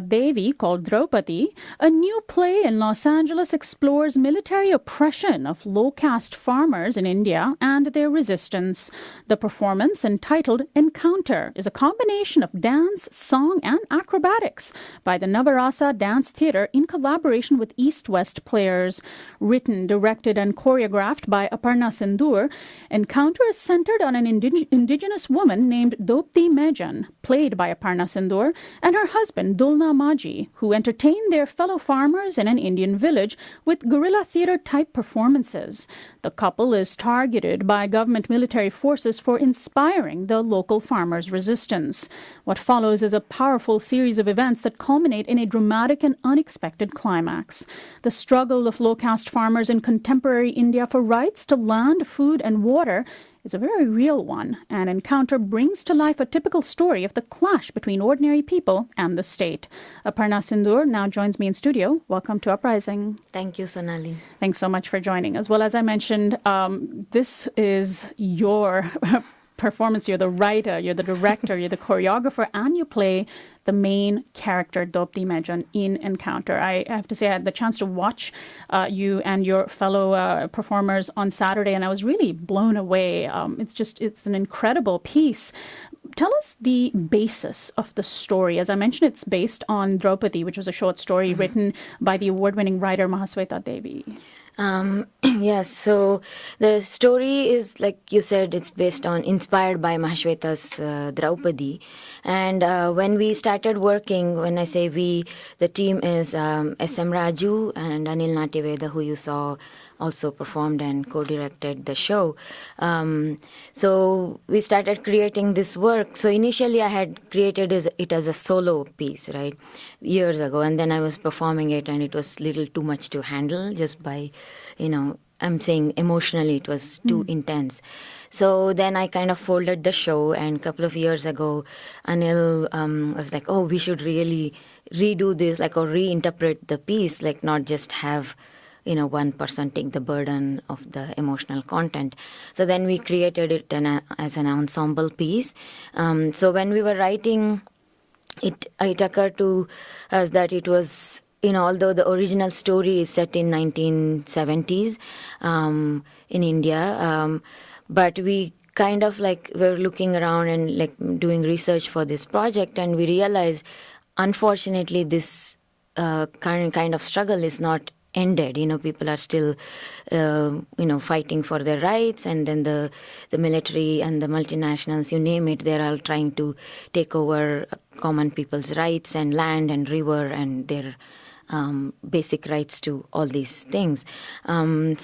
Devi called Draupadi, a new play in Los Angeles explores military oppression of low-caste farmers in India and their resistance. The performance, entitled Encounter, is a combination of dance, song, and acrobatics by the Navarasa Dance Theatre in collaboration with East-West players. Written, directed, and choreographed by Aparna Sindur, Encounter is centered on an indigenous woman named Dopti Mejan, played by Aparna Sindur, and her husband Dulna Maji, who entertain their fellow farmers in an Indian village with guerrilla theater-type performances. The couple is targeted by government military forces for inspiring the local farmers' resistance. What follows is a powerful series of events that culminate in a dramatic and unexpected climax. The struggle of low-caste farmers in contemporary India for rights to land, food, and water is a very real one. An Encounter brings to life a typical story of the clash between ordinary people and the state. Aparna Sindur now joins me in studio. Welcome to Uprising. Thank you, Sonali. Thanks so much for joining us. Well, as I mentioned, this is your performance. You're the writer, you're the director, you're the choreographer, and you play the main character, Dopti Mejan, in Encounter. I have to say I had the chance to watch you and your fellow performers on Saturday, and I was really blown away. It's an incredible piece. Tell us the basis of the story. As I mentioned, it's based on Draupadi, which was a short story written by the award-winning writer Mahasweta Devi. Yes, so the story is, like you said, it's inspired by Mahasweta's Draupadi. And when we started working, when I say we, the team is S.M. Raju and Anil Natyaveda, who you saw also performed and co-directed the show. So we started creating this work. So initially I had created it as a solo piece, right, years ago. And then I was performing it and it was a little too much to handle just by, I'm saying emotionally it was too intense. So then I kind of folded the show, and a couple of years ago, Anil was like, oh, we should really redo this, or reinterpret the piece, not just have one person take the burden of the emotional content. So then we created it as an ensemble piece. So when we were writing, it occurred to us that it was, although the original story is set in 1970s in India, but we kind of were looking around and doing research for this project, and we realized, unfortunately, this kind of struggle is not ended. People are still, fighting for their rights, and then the military and the multinationals, you name it, they're all trying to take over common people's rights and land and river and their basic rights to all these things. And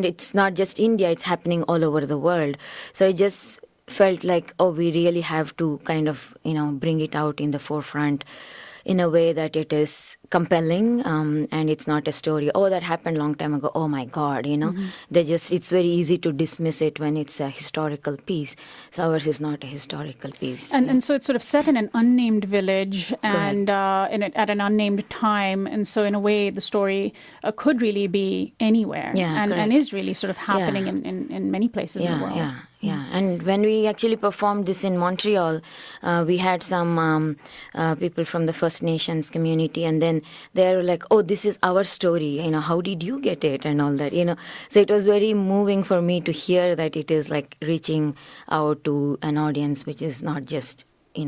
it's not just India, it's happening all over the world. So it just felt like, oh, we really have to kind of, bring it out in the forefront in a way that it is compelling, and it's not a story, oh, that happened a long time ago, oh my God, it's very easy to dismiss it when it's a historical piece. So ours is not a historical piece. And so it's sort of set in an unnamed village and at an unnamed time, and so in a way the story could really be anywhere, and is really sort of happening in many places in the world. Yeah, and when we actually performed this in Montreal, we had some people from the First Nations community, and then they were like, oh, this is our story, how did you get it, and all that, So it was very moving for me to hear that it is reaching out to an audience which is not just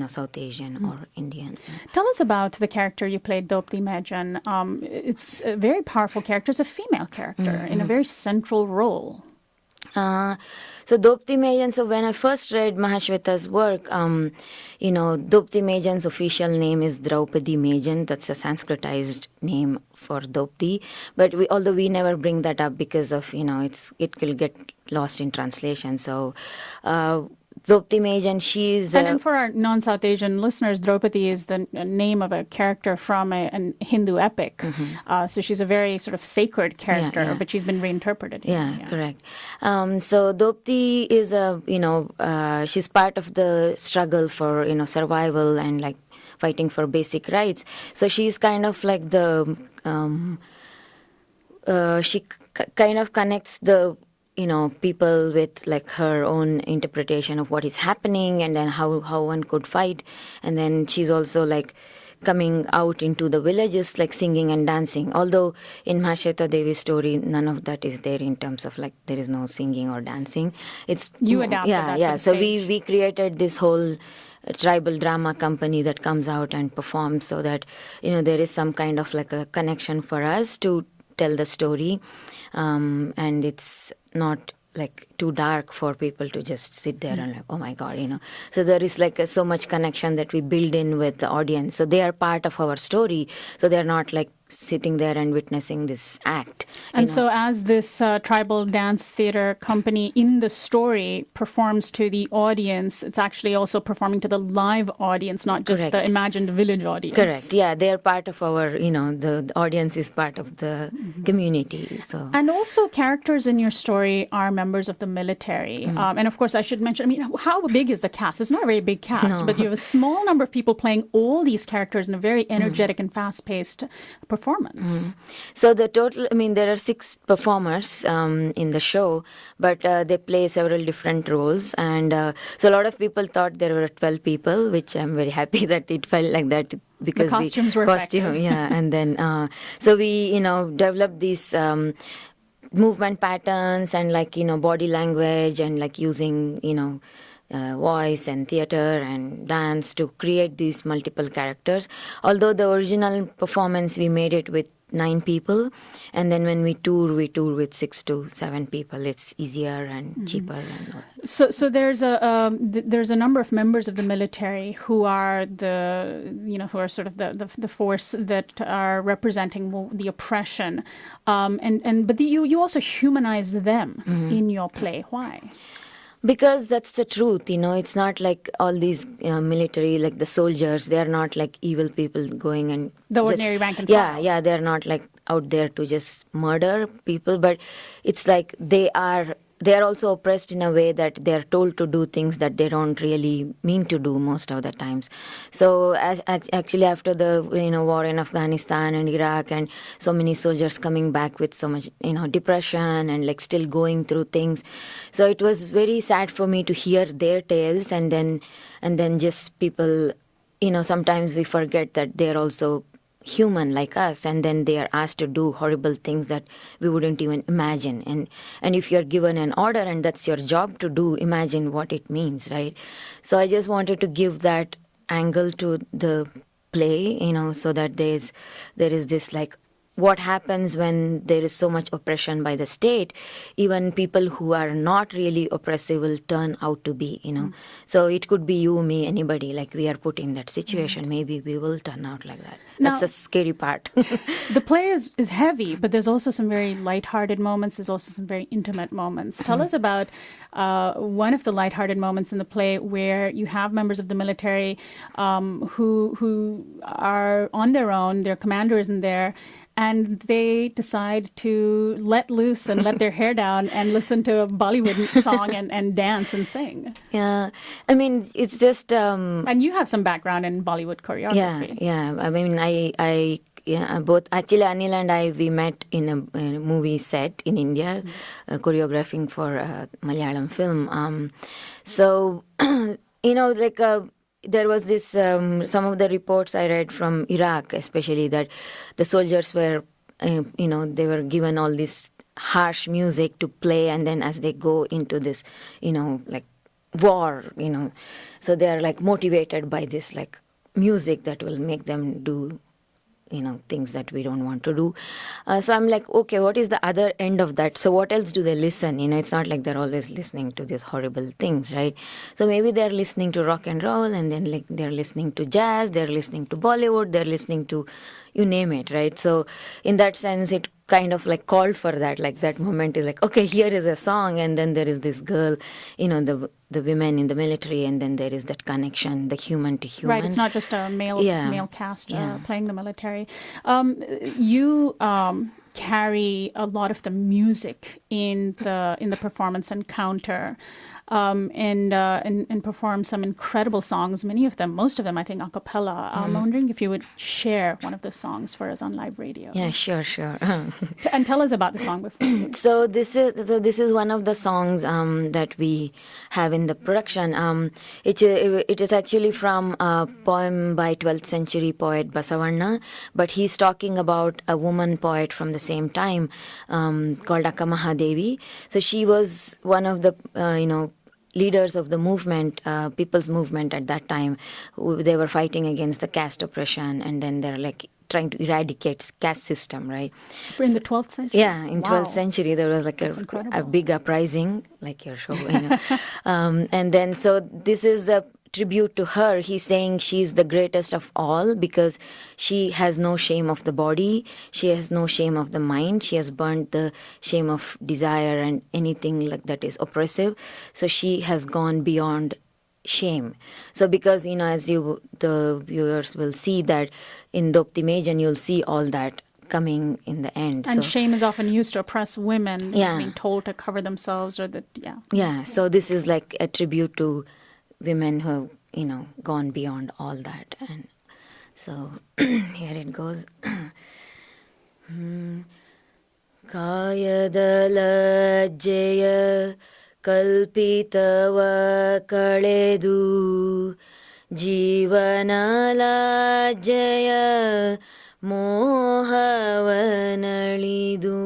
South Asian or Indian. Tell us about the character you played, Dopti Mejan. It's a very powerful character. It's a female character in a very central role. So Dopti Mejan, so when I first read Mahasweta's work, Dopti Mejan's official name is Draupadi Mejan. That's a Sanskritized name for Dopti. But although we never bring that up because of, it will get lost in translation. So Dopti Mejan, she's... And for our non-South Asian listeners, Draupadi is the name of a character from a Hindu epic. So she's a very sort of sacred character, but she's been reinterpreted. Yeah, correct. So Dopti is she's part of the struggle for, survival and fighting for basic rights. So she's kind of like the... she kind of connects the people with her own interpretation of what is happening, and then how one could fight. And then she's also coming out into the villages, like singing and dancing. Although in Mahashweta Devi's story, none of that is there in terms of like there is no singing or dancing. It's You adapted that to the So stage. we created this whole tribal drama company that comes out and performs, so that there is some kind of like a connection for us to tell the story, and it's not like too dark for people to just sit there and like, oh my God, So there is like so much connection that we build in with the audience. So they are part of our story. So they are not like sitting there and witnessing this act. And so as this tribal dance theater company in the story performs to the audience, it's actually also performing to the live audience, not just the imagined village audience. Correct. Yeah, they are part of our, the audience is part of the community. So. And also characters in your story are members of the military. And of course, I should mention, how big is the cast? It's not a very big cast, but you have a small number of people playing all these characters in a very energetic and fast-paced performance. So the total, there are 6 performers in the show, but they play several different roles. And so a lot of people thought there were 12 people, which I'm very happy that it felt like that. Because the costumes were effective. And then so we developed these movement patterns and like body language and like using voice and theater and dance to create these multiple characters. Although the original performance we made it with 9 people, and then when we tour with 6 to 7 people. It's easier and cheaper. And so there's a number of members of the military who are who are sort of the force that are representing the oppression, but you also humanize them in your play. Why? Because that's the truth, it's not like all these military, like the soldiers, they are not like evil people going and... The ordinary rank and file. Yeah, they're not like out there to just murder people, but it's like they are also oppressed in a way that they're told to do things that they don't really mean to do most of the times. So actually after the war in Afghanistan and Iraq, and so many soldiers coming back with so much depression and like still going through things, so it was very sad for me to hear their tales, and then just people, sometimes we forget that they're also human like us, and then they are asked to do horrible things that we wouldn't even imagine. And if you're given an order and that's your job to do, imagine what it means, right? So I just wanted to give that angle to the play, so that there is this like, what happens when there is so much oppression by the state, even people who are not really oppressive will turn out to be, So it could be you, me, anybody, like we are put in that situation. Maybe we will turn out like that. That's the scary part. The play is heavy, but there's also some very lighthearted moments. There's also some very intimate moments. Tell us about one of the lighthearted moments in the play where you have members of the military who are on their own, their commander isn't there, and they decide to let loose and let their hair down and listen to a Bollywood song and dance and sing. Yeah, it's just... and you have some background in Bollywood choreography. Yeah. Both actually Anil and I, we met in a movie set in India, choreographing for a Malayalam film. There was this, some of the reports I read from Iraq, especially, that the soldiers were, they were given all this harsh music to play, and then as they go into this, like war, so they are like motivated by this like music that will make them do things that we don't want to do. So I'm like, okay, what is the other end of that? So what else do they listen? It's not like they're always listening to these horrible things, right? So maybe they're listening to rock and roll, and then like they're listening to jazz, they're listening to Bollywood, they're listening to, you name it, right? So in that sense, it kind of like called for that, like that moment is like, okay, here is a song, and then there is this girl, the women in the military, and then there is that connection, the human to human. Right, it's not just a male cast playing the military. You carry a lot of the music in the performance encounter. and perform some incredible songs, most of them, I think, a cappella. I'm wondering if you would share one of the songs for us on live radio. Yeah, sure. And tell us about the song before. So this is one of the songs that we have in the production. It is actually from a poem by 12th century poet Basavanna, but he's talking about a woman poet from the same time called Akka Mahadevi. So she was one of the leaders of the movement, people's movement at that time. They were fighting against the caste oppression, and then they're like trying to eradicate caste system, right? In the 12th century? Yeah, in 12th century there was like a big uprising, like your show, and then so this is a tribute to her. He's saying she's the greatest of all because she has no shame of the body, she has no shame of the mind, she has burnt the shame of desire and anything like that is oppressive. So she has gone beyond shame. So because as the viewers will see that in Doptimejan, you'll see all that coming in the end. And shame is often used to oppress women, being told to cover themselves or that. Yeah, so this is like a tribute to women who have gone beyond all that. And so here it goes. Kayadala Jaya ಕಲ್ಪಿತವ ಕಳೆದು ಜೀವನಲಾಜ್ಜೆಯ ಮೋಹವನಳಿದು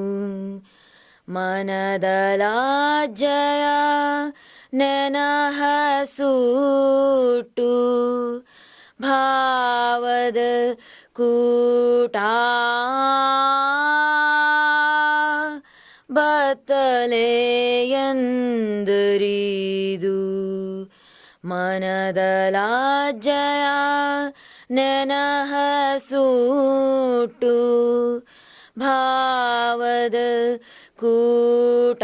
ಮನದಲಾಜ್ಜೆಯ ನೆನಹಸೂಟು ಭಾವದ ಕೂಟ ಬತ್ತಲೆಯಂದರಿದು ಮನದಲಾಜ್ಜಯ ನೆನಹಸೂಟು ಭಾವದ ಕೂಟ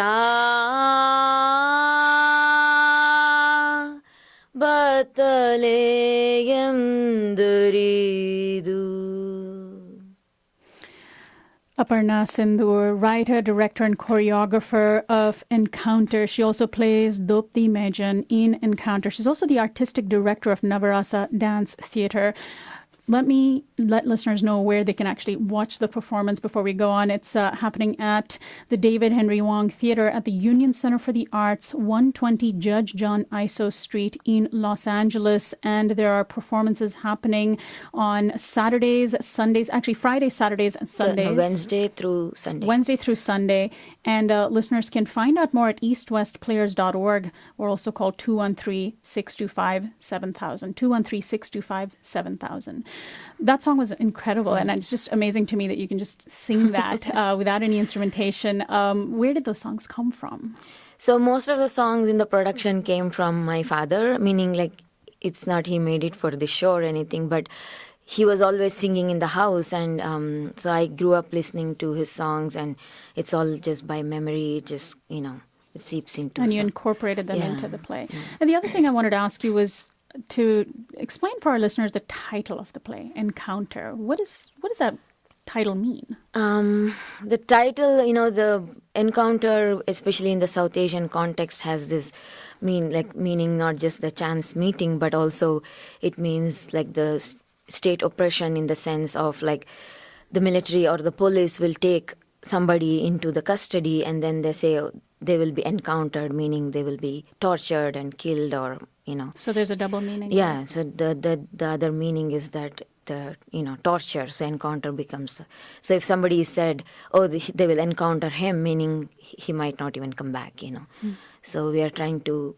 ಬತ್ತಲೆಯಂದರಿದು. Aparna Sindhur, writer, director, and choreographer of Encounter. She also plays Doptimejan in Encounter. She's also the artistic director of Navarasa Dance Theatre. Let me let listeners know where they can actually watch the performance before we go on. It's happening at the David Henry Wong Theatre at the Union Center for the Arts, 120 Judge John Iso Street in Los Angeles. And there are performances happening on Saturdays, Sundays, actually Fridays, Saturdays, and Sundays. Wednesday through Sunday. Wednesday through Sunday. And listeners can find out more at eastwestplayers.org. We're also called 213-625-7000. 213-625-7000. That song was incredible, and it's just amazing to me that you can just sing that without any instrumentation. Where did those songs come from? So most of the songs in the production came from my father, meaning like it's not he made it for the show or anything, but he was always singing in the house, and so I grew up listening to his songs, and it's all just by memory. It just it seeps into. And you incorporated them into the play. And the other thing I wanted to ask you was to explain for our listeners the title of the play, Encounter. What does that title mean? The title, the encounter, especially in the South Asian context, has this meaning not just the chance meeting, but also it means like the state oppression in the sense of like the military or the police will take somebody into the custody and then they say they will be encountered, meaning they will be tortured and killed or, So there's a double meaning. Yeah, so the other meaning is that the torture, so encounter becomes. So if somebody said, they will encounter him, meaning he might not even come back, So we are trying to.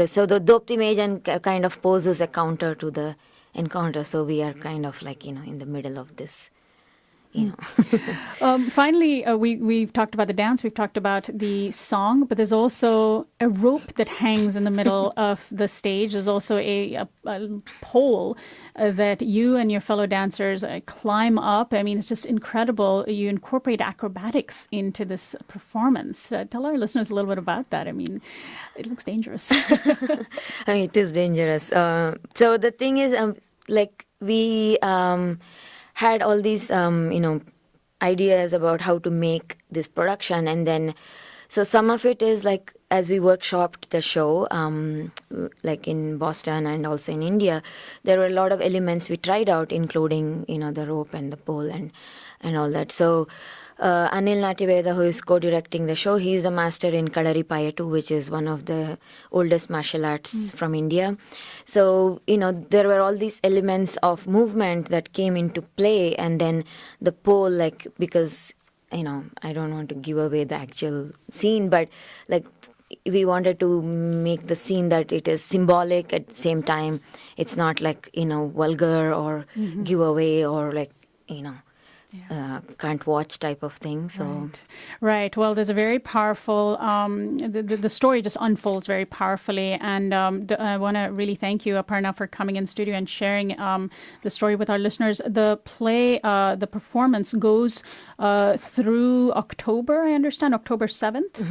So the Doptimejan kind of poses a counter to the encounter. So we are kind of like in the middle of this. Finally, we've talked about the dance, we've talked about the song, but there's also a rope that hangs in the middle of the stage. There's also a pole that you and your fellow dancers climb up. I mean, it's just incredible. You incorporate acrobatics into this performance. Tell our listeners a little bit about that. I mean, it looks dangerous. I mean, it is dangerous. So the thing is, we had all these, ideas about how to make this production. And then, So some of it is like as we workshopped the show, like in Boston and also in India, there were a lot of elements we tried out, including the rope and the pole and all that. So Anil Nativeda, who is co-directing the show, he is a master in Kadari Payattu, which is one of the oldest martial arts from India. So there were all these elements of movement that came into play, and then the pole, like, because I don't want to give away the actual scene, but like we wanted to make the scene that it is symbolic at the same time. It's not like vulgar or giveaway or like can't watch type of thing. So right. Well, there's a very powerful the story just unfolds very powerfully, and I want to really thank you, Aparna, for coming in studio and sharing the story with our listeners. The play, the performance goes through October, I understand, October 7th.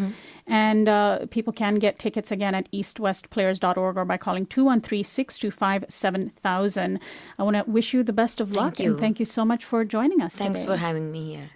And people can get tickets again at eastwestplayers.org or by calling 213-625-7000. I want to wish you the best of luck. Thank you. And thank you so much for joining us Thanks today. for having me here.